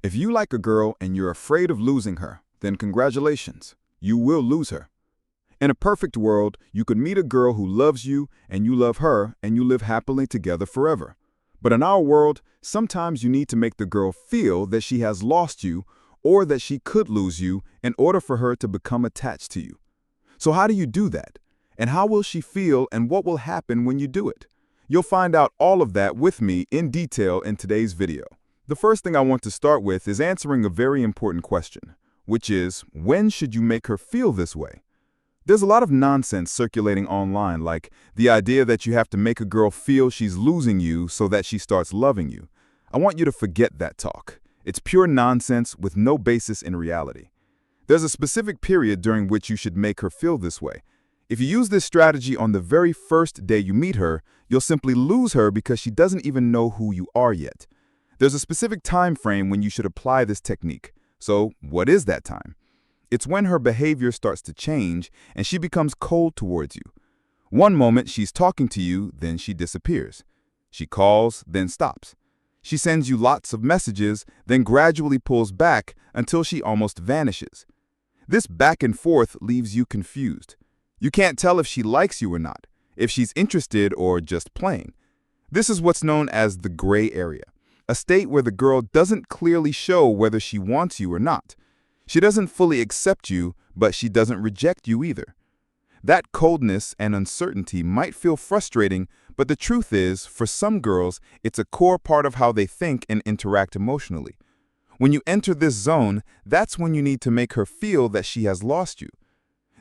If you like a girl and you're afraid of losing her, then congratulations, you will lose her. In a perfect world, you could meet a girl who loves you and you love her and you live happily together forever. But in our world, sometimes you need to make the girl feel that she has lost you or that she could lose you in order for her to become attached to you. So how do you do that? And how will she feel and what will happen when you do it? You'll find out all of that with me in detail in today's video. The first thing I want to start with is answering a very important question, which is, when should you make her feel this way? There's a lot of nonsense circulating online, like the idea that you have to make a girl feel she's losing you so that she starts loving you. I want you to forget that talk. It's pure nonsense with no basis in reality. There's a specific period during which you should make her feel this way. If you use this strategy on the very first day you meet her, you'll simply lose her because she doesn't even know who you are yet. There's a specific time frame when you should apply this technique. So, what is that time? It's when her behavior starts to change and she becomes cold towards you. One moment she's talking to you, then she disappears. She calls, then stops. She sends you lots of messages, then gradually pulls back until she almost vanishes. This back and forth leaves you confused. You can't tell if she likes you or not, if she's interested or just playing. This is what's known as the gray area, a state where the girl doesn't clearly show whether she wants you or not. She doesn't fully accept you, but she doesn't reject you either. That coldness and uncertainty might feel frustrating, but the truth is, for some girls, it's a core part of how they think and interact emotionally. When you enter this zone, that's when you need to make her feel that she has lost you.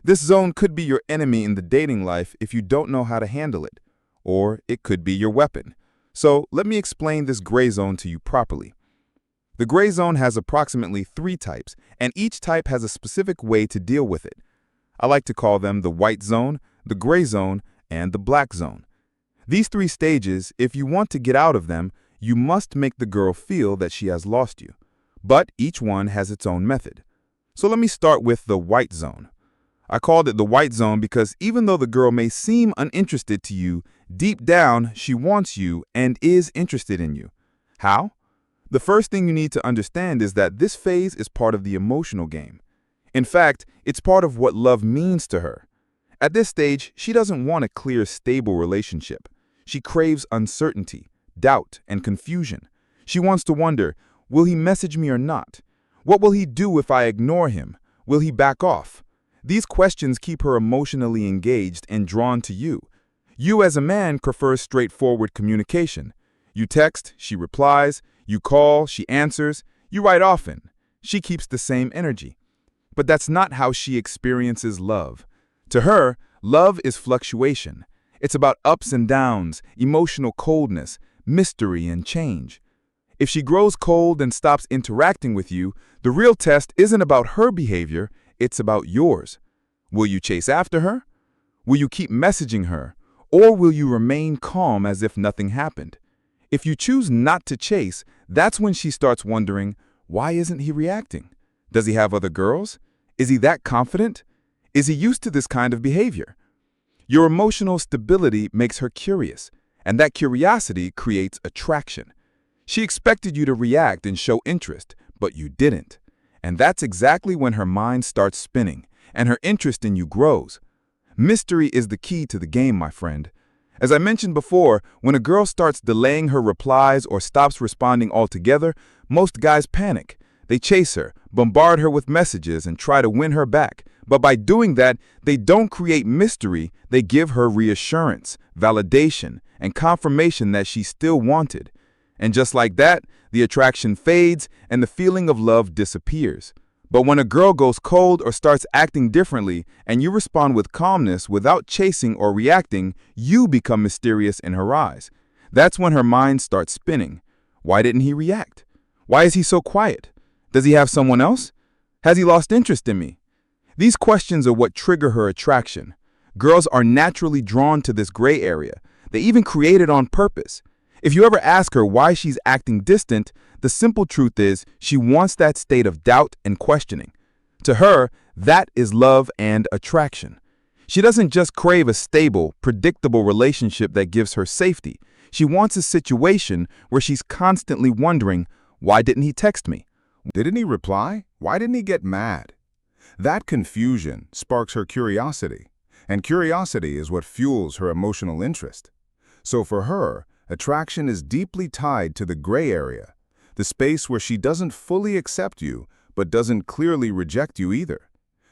This zone could be your enemy in the dating life if you don't know how to handle it, or it could be your weapon. So let me explain this gray zone to you properly. The gray zone has approximately 3 types, and each type has a specific way to deal with it. I like to call them the white zone, the gray zone, and the black zone. These 3 stages, if you want to get out of them, you must make the girl feel that she has lost you. But each one has its own method. So let me start with the white zone. I called it the white zone because even though the girl may seem uninterested to you, deep down she wants you and is interested in you. How? The first thing you need to understand is that this phase is part of the emotional game. In fact, it's part of what love means to her. At this stage, she doesn't want a clear, stable relationship. She craves uncertainty, doubt, and confusion. She wants to wonder, will he message me or not? What will he do if I ignore him? Will he back off? These questions keep her emotionally engaged and drawn to you. You as a man prefer straightforward communication. You text, she replies. You call, she answers. You write often. She keeps the same energy. But that's not how she experiences love. To her, love is fluctuation. It's about ups and downs, emotional coldness, mystery, and change. If she grows cold and stops interacting with you, the real test isn't about her behavior, it's about yours. Will you chase after her? Will you keep messaging her? Or will you remain calm as if nothing happened? If you choose not to chase, that's when she starts wondering, why isn't he reacting? Does he have other girls? Is he that confident? Is he used to this kind of behavior? Your emotional stability makes her curious, and that curiosity creates attraction. She expected you to react and show interest, but you didn't. And that's exactly when her mind starts spinning, and her interest in you grows. Mystery is the key to the game, my friend. As I mentioned before, when a girl starts delaying her replies or stops responding altogether, most guys panic. They chase her, bombard her with messages, and try to win her back. But by doing that, they don't create mystery, they give her reassurance, validation, and confirmation that she's still wanted. And just like that, the attraction fades and the feeling of love disappears. But when a girl goes cold or starts acting differently and you respond with calmness without chasing or reacting, you become mysterious in her eyes. That's when her mind starts spinning. Why didn't he react? Why is he so quiet? Does he have someone else? Has he lost interest in me? These questions are what trigger her attraction. Girls are naturally drawn to this gray area. They even create it on purpose. If you ever ask her why she's acting distant, the simple truth is she wants that state of doubt and questioning. To her, that is love and attraction. She doesn't just crave a stable, predictable relationship that gives her safety. She wants a situation where she's constantly wondering, why didn't he text me? Didn't he reply? Why didn't he get mad? That confusion sparks her curiosity, and curiosity is what fuels her emotional interest. So for her, attraction is deeply tied to the gray area, the space where she doesn't fully accept you, but doesn't clearly reject you either.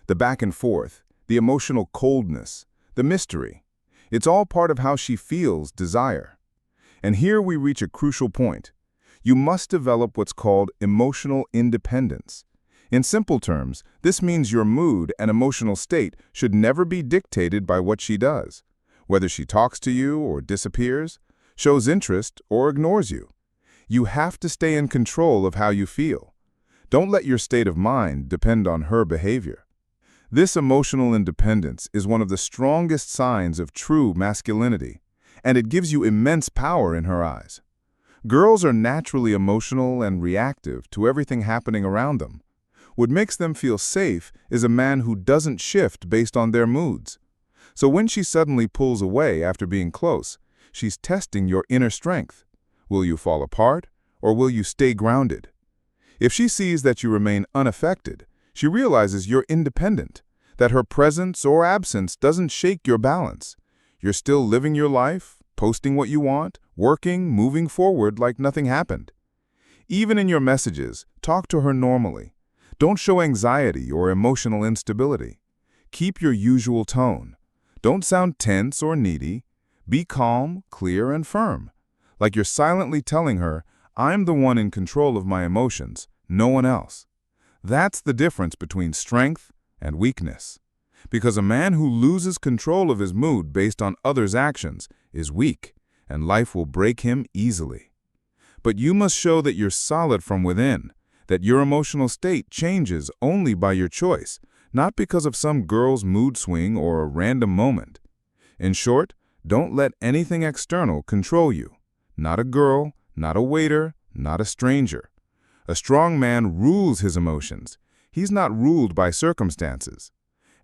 The back and forth, the emotional coldness, the mystery. It's all part of how she feels desire. And here we reach a crucial point. You must develop what's called emotional independence. In simple terms, this means your mood and emotional state should never be dictated by what she does, whether she talks to you or disappears, shows interest or ignores you. You have to stay in control of how you feel. Don't let your state of mind depend on her behavior. This emotional independence is one of the strongest signs of true masculinity, and it gives you immense power in her eyes. Girls are naturally emotional and reactive to everything happening around them. What makes them feel safe is a man who doesn't shift based on their moods. So when she suddenly pulls away after being close, she's testing your inner strength. Will you fall apart, or will you stay grounded? If she sees that you remain unaffected, she realizes you're independent, that her presence or absence doesn't shake your balance. You're still living your life, posting what you want, working, moving forward like nothing happened. Even in your messages, talk to her normally. Don't show anxiety or emotional instability. Keep your usual tone. Don't sound tense or needy. Be calm, clear, and firm. Like you're silently telling her, I'm the one in control of my emotions, no one else. That's the difference between strength and weakness. Because a man who loses control of his mood based on others' actions is weak, and life will break him easily. But you must show that you're solid from within, that your emotional state changes only by your choice, not because of some girl's mood swing or a random moment. In short, don't let anything external control you. Not a girl, not a waiter, not a stranger. A strong man rules his emotions. He's not ruled by circumstances.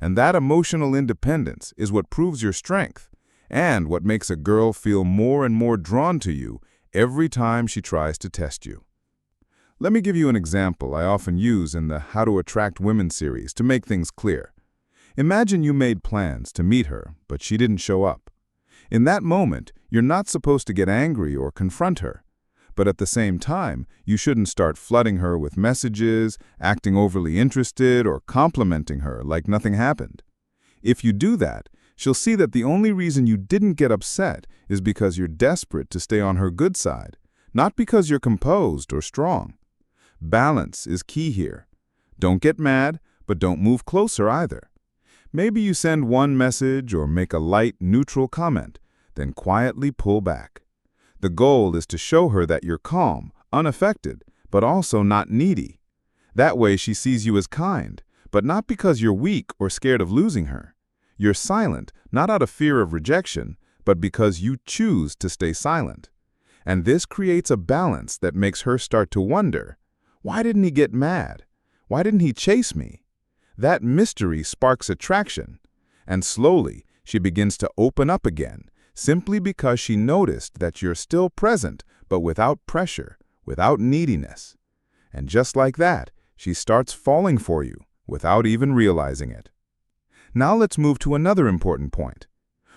And that emotional independence is what proves your strength, and what makes a girl feel more and more drawn to you every time she tries to test you. Let me give you an example I often use in the How to Attract Women series to make things clear. Imagine you made plans to meet her, but she didn't show up. In that moment, you're not supposed to get angry or confront her. But at the same time, you shouldn't start flooding her with messages, acting overly interested, or complimenting her like nothing happened. If you do that, she'll see that the only reason you didn't get upset is because you're desperate to stay on her good side, not because you're composed or strong. Balance is key here. Don't get mad, but don't move closer either. Maybe you send one message or make a light, neutral comment, then quietly pull back. The goal is to show her that you're calm, unaffected, but also not needy. That way she sees you as kind, but not because you're weak or scared of losing her. You're silent, not out of fear of rejection, but because you choose to stay silent. And this creates a balance that makes her start to wonder, why didn't he get mad? Why didn't he chase me? That mystery sparks attraction, and slowly she begins to open up again, simply because she noticed that you're still present, but without pressure, without neediness. And just like that, she starts falling for you, without even realizing it. Now let's move to another important point.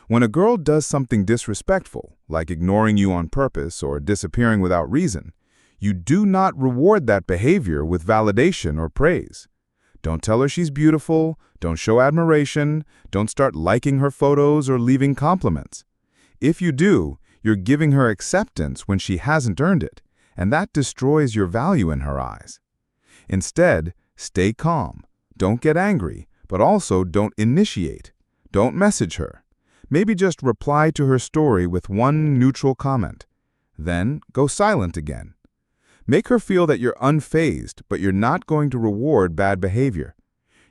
When a girl does something disrespectful, like ignoring you on purpose or disappearing without reason, you do not reward that behavior with validation or praise. Don't tell her she's beautiful, don't show admiration, don't start liking her photos or leaving compliments. If you do, you're giving her acceptance when she hasn't earned it, and that destroys your value in her eyes. Instead, stay calm. Don't get angry, but also don't initiate. Don't message her. Maybe just reply to her story with one neutral comment. Then go silent again. Make her feel that you're unfazed, but you're not going to reward bad behavior.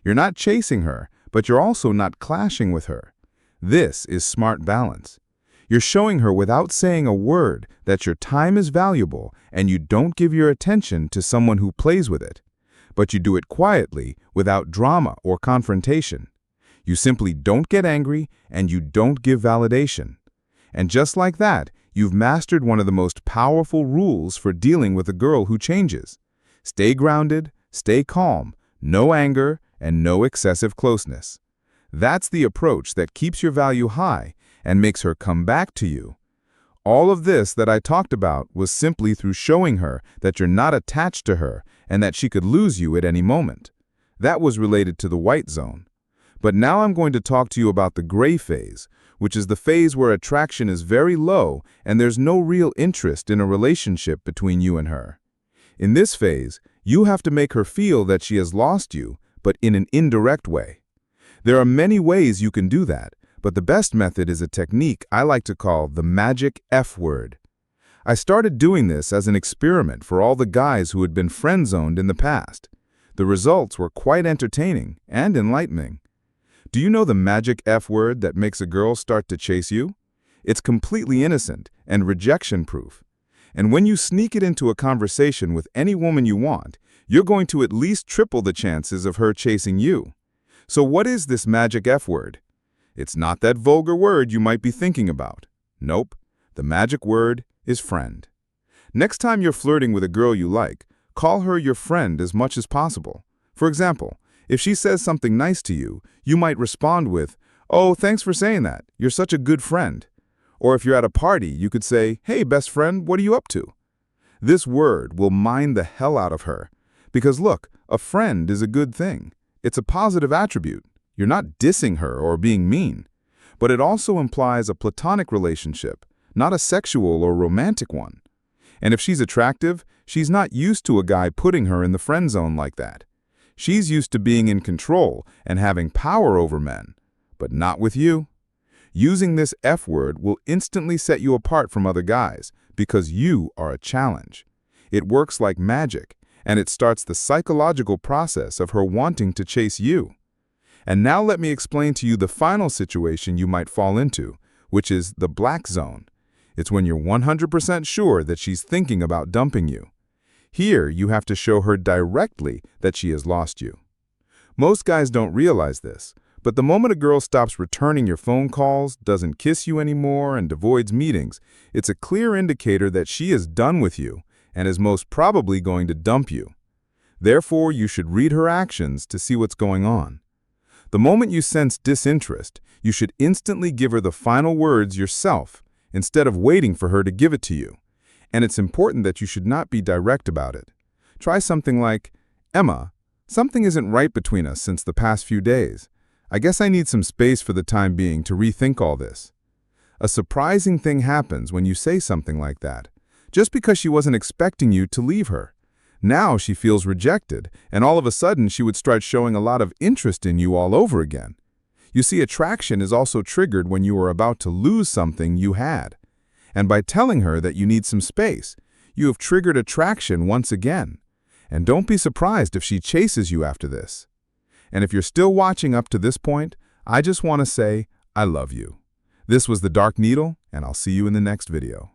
You're not chasing her, but you're also not clashing with her. This is smart balance. You're showing her without saying a word that your time is valuable and you don't give your attention to someone who plays with it. But you do it quietly, without drama or confrontation. You simply don't get angry and you don't give validation. And just like that, you've mastered one of the most powerful rules for dealing with a girl who changes. Stay grounded, stay calm, no anger, and no excessive closeness. That's the approach that keeps your value high and makes her come back to you. All of this that I talked about was simply through showing her that you're not attached to her and that she could lose you at any moment. That was related to the white zone. But now I'm going to talk to you about the gray phase, which is the phase where attraction is very low and there's no real interest in a relationship between you and her. In this phase, you have to make her feel that she has lost you, but in an indirect way. There are many ways you can do that, but the best method is a technique I like to call the magic F word. I started doing this as an experiment for all the guys who had been friend-zoned in the past. The results were quite entertaining and enlightening. Do you know the magic F word that makes a girl start to chase you? It's completely innocent and rejection-proof. And when you sneak it into a conversation with any woman you want, you're going to at least triple the chances of her chasing you. So what is this magic F word? It's not that vulgar word you might be thinking about. Nope. The magic word is friend. Next time you're flirting with a girl you like, call her your friend as much as possible. For example, if she says something nice to you, you might respond with, "Oh, thanks for saying that. You're such a good friend." Or if you're at a party, you could say, "Hey, best friend, what are you up to?" This word will mind the hell out of her. Because look, a friend is a good thing. It's a positive attribute. You're not dissing her or being mean. But it also implies a platonic relationship, not a sexual or romantic one. And if she's attractive, she's not used to a guy putting her in the friend zone like that. She's used to being in control and having power over men, but not with you. Using this F word will instantly set you apart from other guys because you are a challenge. It works like magic, and it starts the psychological process of her wanting to chase you. And now let me explain to you the final situation you might fall into, which is the black zone. It's when you're 100% sure that she's thinking about dumping you. Here, you have to show her directly that she has lost you. Most guys don't realize this, but the moment a girl stops returning your phone calls, doesn't kiss you anymore, and avoids meetings, it's a clear indicator that she is done with you and is most probably going to dump you. Therefore, you should read her actions to see what's going on. The moment you sense disinterest, you should instantly give her the final words yourself, instead of waiting for her to give it to you. And it's important that you should not be direct about it. Try something like, "Emma, something isn't right between us since the past few days. I guess I need some space for the time being to rethink all this." A surprising thing happens when you say something like that, just because she wasn't expecting you to leave her. Now she feels rejected, and all of a sudden she would start showing a lot of interest in you all over again. You see, attraction is also triggered when you are about to lose something you had. And by telling her that you need some space, you have triggered attraction once again. And don't be surprised if she chases you after this. And if you're still watching up to this point, I just want to say, I love you. This was The Dark Needle, and I'll see you in the next video.